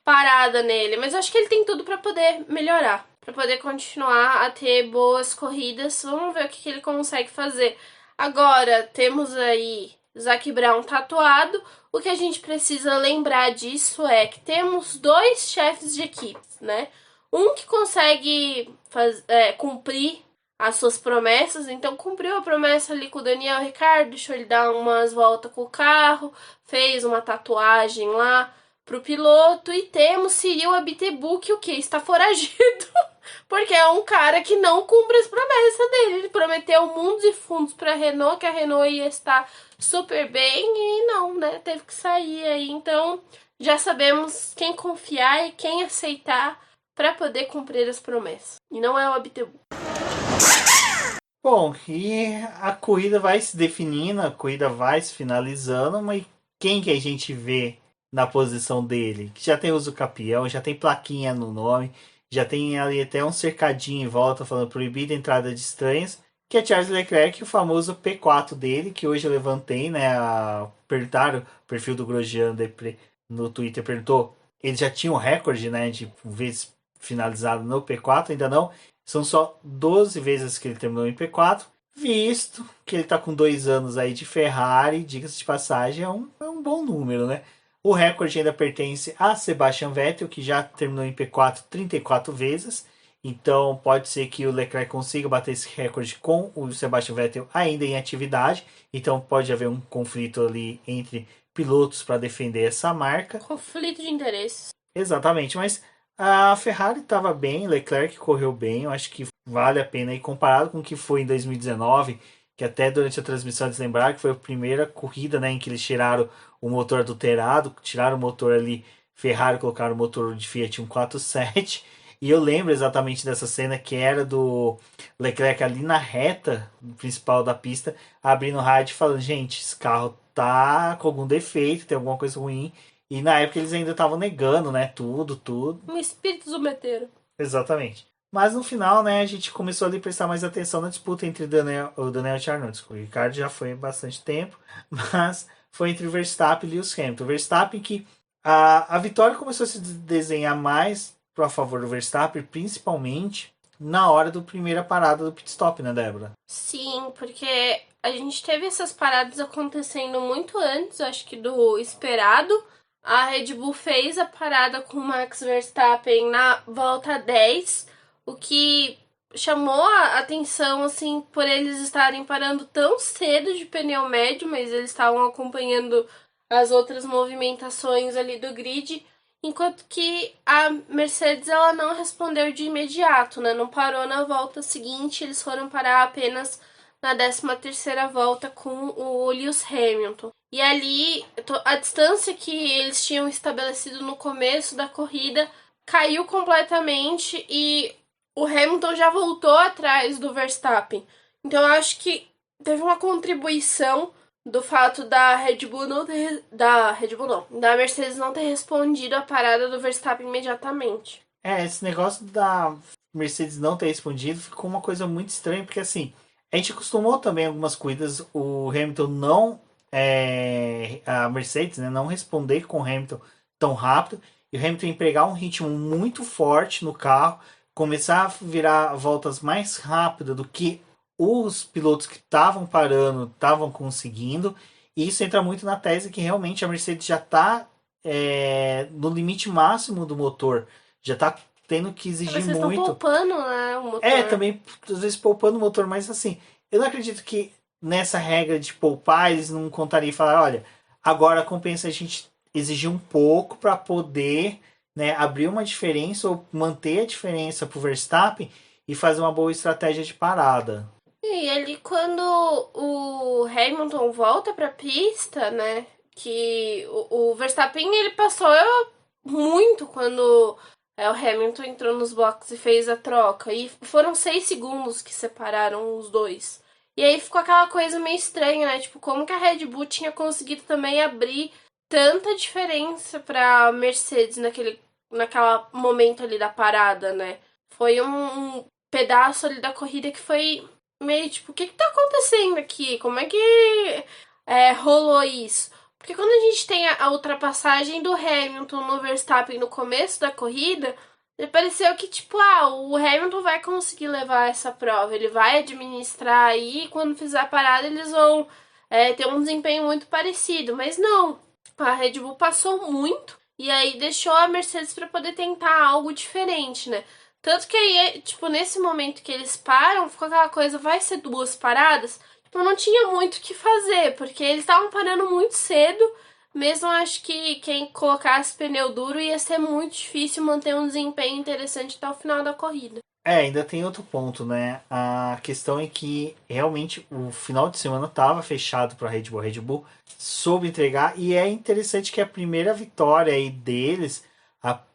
parada nele, mas acho que ele tem tudo para poder melhorar, para poder continuar a ter boas corridas. Vamos ver o que ele consegue fazer. Agora, temos aí Zac Brown tatuado. O que a gente precisa lembrar disso é que temos 2 chefes de equipe, né? Um que consegue cumprir as suas promessas, então cumpriu a promessa ali com o Daniel Ricciardo, deixou ele dar umas voltas com o carro, fez uma tatuagem lá pro piloto, e temos Cyril Abiteboul, que o que? Está foragido, porque é um cara que não cumpre as promessas dele. Ele prometeu mundos e fundos pra Renault, que a Renault ia estar super bem, e não, né? Teve que sair aí, então já sabemos quem confiar e quem aceitar para poder cumprir as promessas. E não é o Abiteboul. Bom, e a corrida vai se definindo, a corrida vai se finalizando, mas quem que a gente vê na posição dele? Que já tem uso campeão, já tem plaquinha no nome, já tem ali até um cercadinho em volta falando proibida a entrada de estranhos, que é Charles Leclerc, o famoso P4 dele, que hoje eu levantei, né? Perguntaram, o perfil do Grosjean no Twitter perguntou, ele já tinha um recorde, né, de vezes finalizado no P4, ainda não. São só 12 vezes que ele terminou em P4, visto que ele está com 2 anos aí de Ferrari, diga-se de passagem, é um bom número, né? O recorde ainda pertence a Sebastian Vettel, que já terminou em P4 34 vezes. Então pode ser que o Leclerc consiga bater esse recorde com o Sebastian Vettel ainda em atividade. Então pode haver um conflito ali entre pilotos para defender essa marca. Conflito de interesses. Exatamente, mas a Ferrari estava bem, Leclerc correu bem, eu acho que vale a pena. E comparado com o que foi em 2019, que até durante a transmissão eles lembraram que foi a primeira corrida, né, em que eles tiraram o motor adulterado, tiraram o motor ali Ferrari, colocaram o motor de Fiat 147. E eu lembro exatamente dessa cena que era do Leclerc ali na reta principal da pista, abrindo o rádio e falando: gente, esse carro tá com algum defeito, tem alguma coisa ruim. E na época eles ainda estavam negando, né? Tudo. Um espírito zumbeteiro. Exatamente. Mas no final, né, a gente começou ali a prestar mais atenção na disputa entre o Daniel Ricciardo. O Ricardo já foi há bastante tempo, mas foi entre o Verstappen e o Lewis Hamilton. O Verstappen que a vitória começou a se desenhar mais a favor do Verstappen, principalmente na hora da primeira parada do pit stop, né, Débora? Sim, porque a gente teve essas paradas acontecendo muito antes, acho que do esperado. A Red Bull fez a parada com o Max Verstappen na volta 10, o que chamou a atenção, assim, por eles estarem parando tão cedo de pneu médio, mas eles estavam acompanhando as outras movimentações ali do grid, enquanto que a Mercedes ela não respondeu de imediato, né? Não parou na volta seguinte, eles foram parar apenas na 13ª volta com o Lewis Hamilton. E ali, a distância que eles tinham estabelecido no começo da corrida caiu completamente e o Hamilton já voltou atrás do Verstappen. Então eu acho que teve uma contribuição do fato da Red Bull não ter, da Mercedes não ter respondido a parada do Verstappen imediatamente. Esse negócio da Mercedes não ter respondido ficou uma coisa muito estranha, porque assim, a gente acostumou também algumas corridas o Hamilton não a Mercedes, né, não responder com o Hamilton tão rápido, e o Hamilton empregar um ritmo muito forte no carro, começar a virar voltas mais rápido do que os pilotos que estavam parando estavam conseguindo, e isso entra muito na tese que realmente a Mercedes já está no limite máximo do motor, já está tendo que exigir Vocês muito. estão poupando, né, o motor. Também, às vezes, poupando o motor, mas assim, eu não acredito que nessa regra de poupar, eles não contariam e falar, olha, agora compensa a gente exigir um pouco para poder, né, abrir uma diferença ou manter a diferença para o Verstappen e fazer uma boa estratégia de parada. E ali quando o Hamilton volta pra pista, né, que o Verstappen ele passou muito quando o Hamilton entrou nos boxes e fez a troca. E foram 6 segundos que separaram os dois. E aí ficou aquela coisa meio estranha, né? Tipo, como que a Red Bull tinha conseguido também abrir tanta diferença pra Mercedes naquela momento ali da parada, né? Foi um pedaço ali da corrida que foi meio tipo, o que tá acontecendo aqui? Como é que rolou isso? Porque quando a gente tem a ultrapassagem do Hamilton no Verstappen no começo da corrida, pareceu que, tipo, o Hamilton vai conseguir levar essa prova, ele vai administrar aí, e quando fizer a parada eles vão ter um desempenho muito parecido. Mas não, a Red Bull passou muito e aí deixou a Mercedes para poder tentar algo diferente, né? Tanto que aí, tipo, nesse momento que eles param, ficou aquela coisa, vai ser 2 paradas? Tipo, não tinha muito o que fazer, porque eles estavam parando muito cedo. Mesmo acho que quem colocasse pneu duro ia ser muito difícil manter um desempenho interessante até o final da corrida. Ainda tem outro ponto, né? A questão é que realmente o final de semana estava fechado para a Red Bull. A Red Bull soube entregar e é interessante que a primeira vitória aí deles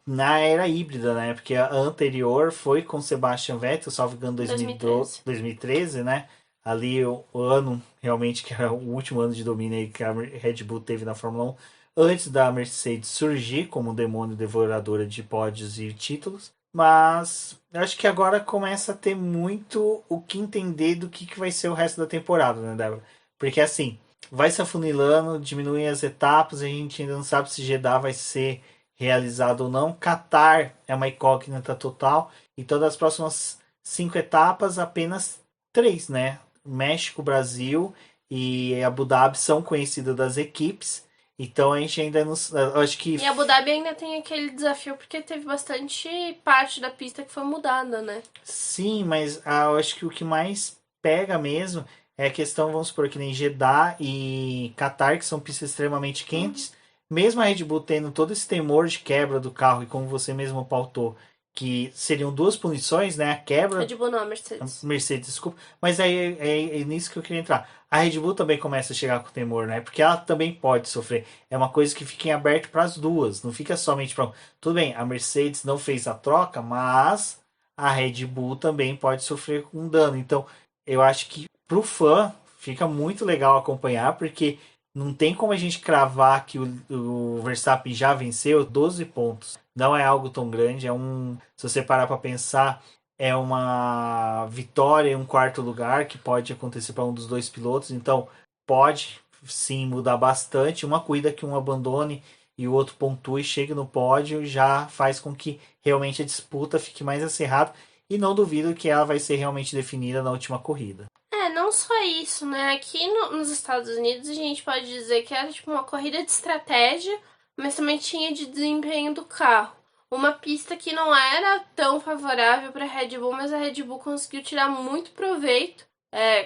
na era híbrida, né? Porque a anterior foi com Sebastian Vettel, salvo engano, 2013, né? Ali o ano realmente que era o último ano de domínio aí que a Red Bull teve na Fórmula 1, antes da Mercedes surgir como demônio devoradora de pódios e títulos. mas eu acho que agora começa a ter muito o que entender do que vai ser o resto da temporada, né, Débora? Porque assim, vai se afunilando, diminuem as etapas, a gente ainda não sabe se Jeddah vai ser realizado ou não. Qatar é uma incógnita total, então das próximas 5 etapas, apenas 3, né? México, Brasil e Abu Dhabi são conhecidas das equipes. Então a gente ainda não. Eu acho que. E Abu Dhabi ainda tem aquele desafio porque teve bastante parte da pista que foi mudada, né? Sim, mas eu acho que o que mais pega mesmo é a questão, vamos supor, que nem Jeddah e Qatar, que são pistas extremamente quentes. Mesmo a Red Bull tendo todo esse temor de quebra do carro, e como você mesmo pautou, que seriam duas punições, né? A quebra. Red Bull não, Mercedes. Mercedes, desculpa. Mas aí é nisso que eu queria entrar. A Red Bull também começa a chegar com temor, né? Porque ela também pode sofrer. É uma coisa que fica em aberto para as duas. Não fica somente para um. Tudo bem, a Mercedes não fez a troca, mas a Red Bull também pode sofrer com dano. Então, eu acho que pro fã fica muito legal acompanhar, porque não tem como a gente cravar que o Verstappen já venceu 12 pontos. Não é algo tão grande, é um. Se você parar para pensar, é uma vitória em um quarto lugar que pode acontecer para um dos dois pilotos, então pode sim mudar bastante. Uma corrida que um abandone e o outro pontue e chegue no pódio já faz com que realmente a disputa fique mais acirrada e não duvido que ela vai ser realmente definida na última corrida. É, não só isso, né? Aqui nos Estados Unidos a gente pode dizer que era tipo uma corrida de estratégia, mas também tinha de desempenho do carro. Uma pista que não era tão favorável para a Red Bull, mas a Red Bull conseguiu tirar muito proveito.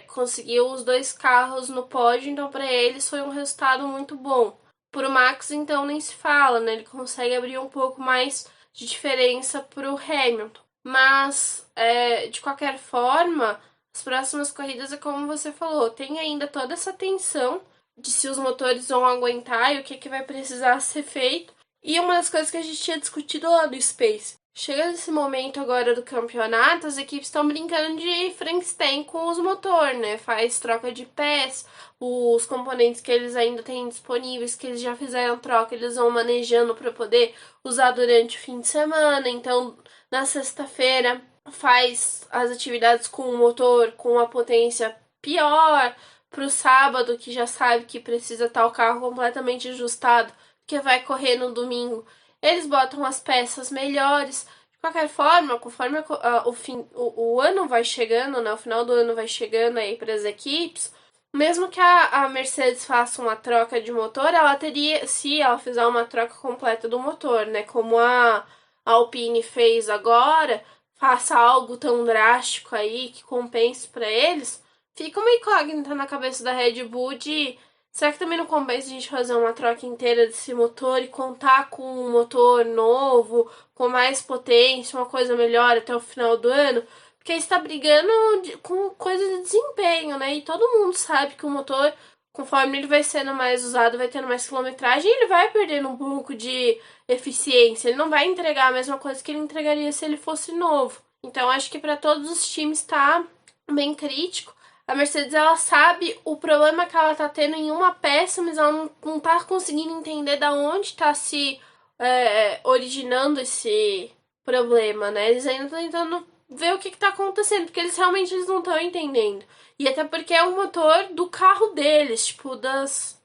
Conseguiu os dois carros no pódio, então para eles foi um resultado muito bom. Pro Max, então, nem se fala, né? Ele consegue abrir um pouco mais de diferença pro Hamilton. Mas, de qualquer forma, as próximas corridas é como você falou, tem ainda toda essa tensão de se os motores vão aguentar e o que vai precisar ser feito. E uma das coisas que a gente tinha discutido lá do Space. Chega nesse momento agora do campeonato, as equipes estão brincando de Frankenstein com os motores, né? Faz troca de peças, os componentes que eles ainda têm disponíveis, que eles já fizeram troca, eles vão manejando para poder usar durante o fim de semana. Então, na sexta-feira, faz as atividades com o motor com a potência pior. Pro sábado, que já sabe que precisa estar o carro completamente ajustado, que vai correr no domingo, eles botam as peças melhores. De qualquer forma, conforme o ano vai chegando, né, o final do ano vai chegando aí para as equipes, mesmo que a Mercedes faça uma troca de motor, ela teria, se ela fizer uma troca completa do motor, né, como a Alpine fez agora, faça algo tão drástico aí que compense para eles, fica uma incógnita na cabeça da Red Bull de será que também não compensa a gente fazer uma troca inteira desse motor e contar com um motor novo, com mais potência, uma coisa melhor até o final do ano? Porque aí está brigando com coisa de desempenho, né? E todo mundo sabe que o motor, conforme ele vai sendo mais usado, vai tendo mais quilometragem, ele vai perdendo um pouco de eficiência. Ele não vai entregar a mesma coisa que ele entregaria se ele fosse novo. Então acho que para todos os times está bem crítico. A Mercedes, ela sabe o problema que ela tá tendo em uma peça, mas ela não tá conseguindo entender da onde tá se originando esse problema, né? Eles ainda estão tentando ver o que tá acontecendo, porque eles não estão entendendo. E até porque é o motor do carro deles, tipo, das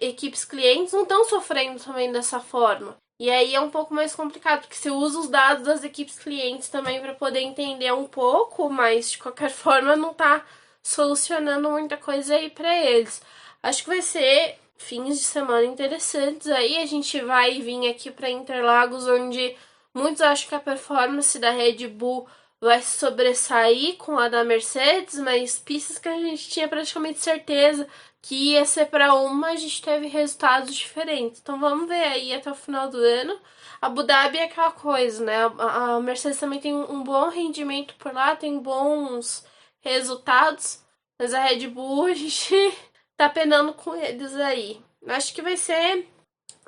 equipes clientes não estão sofrendo também dessa forma. E aí é um pouco mais complicado, porque você usa os dados das equipes clientes também para poder entender um pouco, mas de qualquer forma não tá solucionando muita coisa aí para eles. Acho que vai ser fins de semana interessantes aí. A gente vai vir aqui para Interlagos, onde muitos acham que a performance da Red Bull vai se sobressair com a da Mercedes, mas pistas que a gente tinha praticamente certeza que ia ser para uma, a gente teve resultados diferentes. Então vamos ver aí até o final do ano. Abu Dhabi é aquela coisa, né? A Mercedes também tem um bom rendimento por lá, tem bons resultados, mas a Red Bull a gente tá penando com eles aí. Acho que vai ser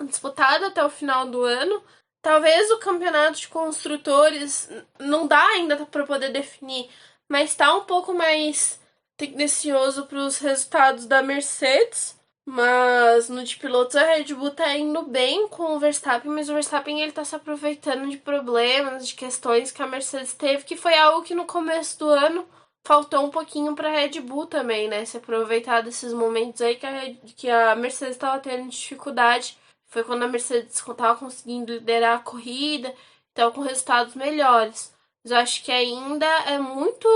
disputado até o final do ano. Talvez o campeonato de construtores não dá ainda para poder definir, mas tá um pouco mais tendencioso para os resultados da Mercedes. Mas no de pilotos a Red Bull tá indo bem com o Verstappen, mas o Verstappen ele tá se aproveitando de problemas, de questões que a Mercedes teve, que foi algo que no começo do ano faltou um pouquinho pra Red Bull também, né? Se aproveitar desses momentos aí que a Mercedes tava tendo dificuldade. Foi quando a Mercedes tava conseguindo liderar a corrida, tava com resultados melhores. Mas eu acho que ainda é muito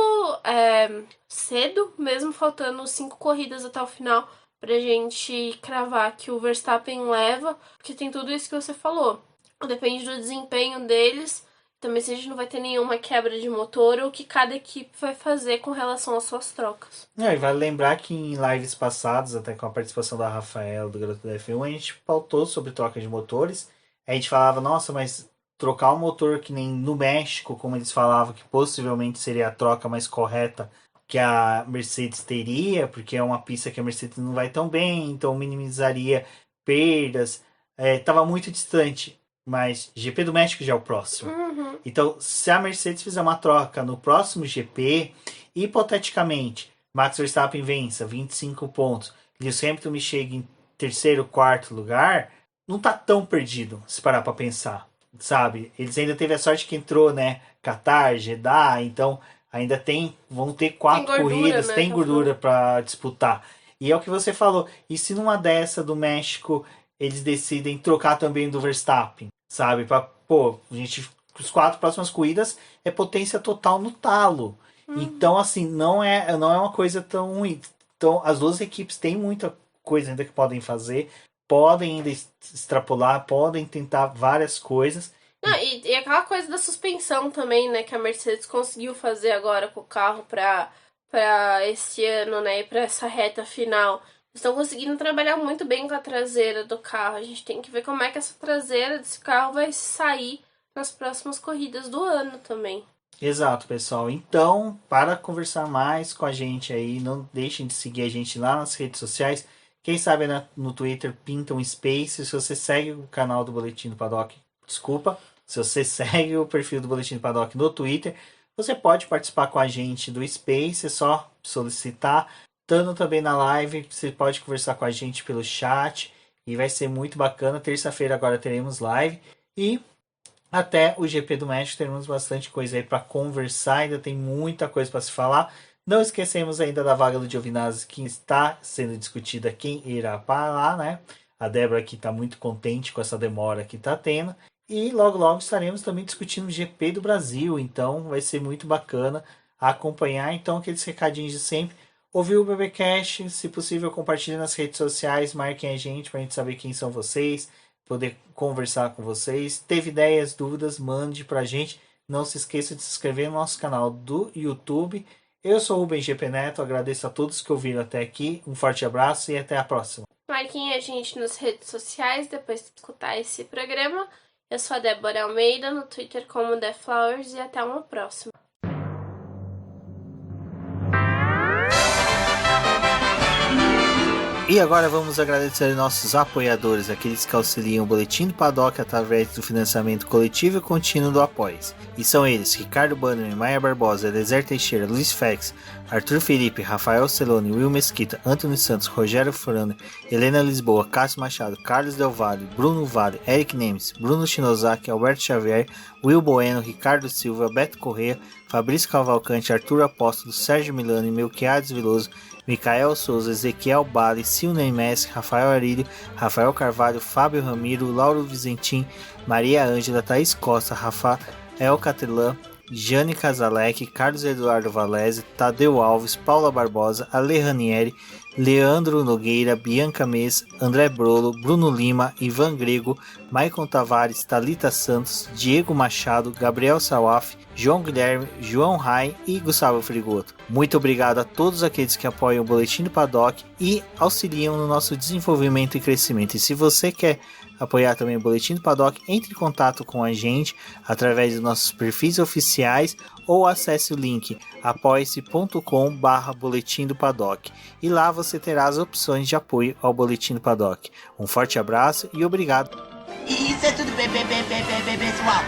cedo, mesmo faltando 5 corridas até o final, pra gente cravar que o Verstappen leva, porque tem tudo isso que você falou. Depende do desempenho deles, também se a gente não vai ter nenhuma quebra de motor ou o que cada equipe vai fazer com relação às suas trocas. E vale lembrar que em lives passadas, até com a participação da Rafael do Garota da F1, a gente pautou sobre troca de motores. A gente falava, nossa, mas trocar um motor que nem no México, como eles falavam, que possivelmente seria a troca mais correta que a Mercedes teria, porque é uma pista que a Mercedes não vai tão bem, então minimizaria perdas. Estava muito distante, mas GP do México já é o próximo. Uhum. Então, se a Mercedes fizer uma troca no próximo GP, hipoteticamente, Max Verstappen vença 25 pontos, Lewis Hamilton me chega em terceiro, quarto lugar, não tá tão perdido, se parar para pensar, sabe? Eles ainda teve a sorte que entrou, né? Qatar, Jeddah, então ainda vão ter 4 gordura, corridas, né, tem gordura para disputar. E é o que você falou. E se numa dessa do México eles decidem trocar também do Verstappen, sabe? Os 4 próximas corridas é potência total no talo. Então, assim, não é uma coisa tão ruim. Então, as duas equipes têm muita coisa ainda que podem fazer, podem ainda extrapolar, podem tentar várias coisas. E aquela coisa da suspensão também, né, que a Mercedes conseguiu fazer agora com o carro pra esse ano, né, e pra essa reta final. Estão conseguindo trabalhar muito bem com a traseira do carro. A gente tem que ver como é que essa traseira desse carro vai sair nas próximas corridas do ano também. Exato, pessoal. Então, para conversar mais com a gente aí, não deixem de seguir a gente lá nas redes sociais. Quem sabe no Twitter pinta um Space. Se você segue o canal do Boletim do Paddock, desculpa. Se você segue o perfil do Boletim do Paddock no Twitter, você pode participar com a gente do Space. É só solicitar. Estando também na live, você pode conversar com a gente pelo chat. E vai ser muito bacana. Terça-feira agora teremos live. E até o GP do México teremos bastante coisa aí para conversar, ainda tem muita coisa para se falar. Não esquecemos ainda da vaga do Giovinazzi, que está sendo discutida quem irá para lá, né? A Débora aqui está muito contente com essa demora que está tendo. E logo logo estaremos também discutindo o GP do Brasil, então vai ser muito bacana acompanhar. Então aqueles recadinhos de sempre. Ouviu o BBcast, se possível compartilhe nas redes sociais, marquem a gente para a gente saber quem são vocês, poder conversar com vocês. Teve ideias, dúvidas, mande pra gente. Não se esqueça de se inscrever no nosso canal do YouTube. Eu sou o Rubem GP Neto, agradeço a todos que ouviram até aqui. Um forte abraço e até a próxima. Marquem a gente nas redes sociais depois de escutar esse programa. Eu sou a Débora Almeida, no Twitter como The Flowers, e até uma próxima. E agora vamos agradecer nossos apoiadores, aqueles que auxiliam o Boletim do Paddock através do financiamento coletivo e contínuo do Apoies. E são eles: Ricardo Bannerman, Maia Barbosa, Eliezer Teixeira, Luiz Félix, Arthur Felipe, Rafael Celone, Will Mesquita, Antônio Santos, Rogério Furano, Helena Lisboa, Cássio Machado, Carlos Del Valle, Bruno Vale, Eric Nemes, Bruno Shinozaki, Alberto Xavier, Will Bueno, Ricardo Silva, Beto Corrêa, Fabrício Cavalcante, Arthur Apóstolo, Sérgio Milani, Melquiades Veloso, Micael Souza, Ezequiel Bale, Silney Messi, Rafael Arílio, Rafael Carvalho, Fábio Ramiro, Lauro Vizentim, Maria Ângela, Thaís Costa, Rafael Catelã, Jane Casalec, Carlos Eduardo Valese, Tadeu Alves, Paula Barbosa, Ale Ranieri, Leandro Nogueira, Bianca Mesa, André Brolo, Bruno Lima, Ivan Grego, Maicon Tavares, Thalita Santos, Diego Machado, Gabriel Sawaf, João Guilherme, João Rai e Gustavo Frigoto. Muito obrigado a todos aqueles que apoiam o Boletim do Paddock e auxiliam no nosso desenvolvimento e crescimento. E se você quer apoiar também o Boletim do Paddock, entre em contato com a gente através dos nossos perfis oficiais ou acesse o link apoia-se.com/Boletim do Paddock e lá você terá as opções de apoio ao Boletim do Paddock. Um forte abraço e obrigado. Isso é tudo, pessoal.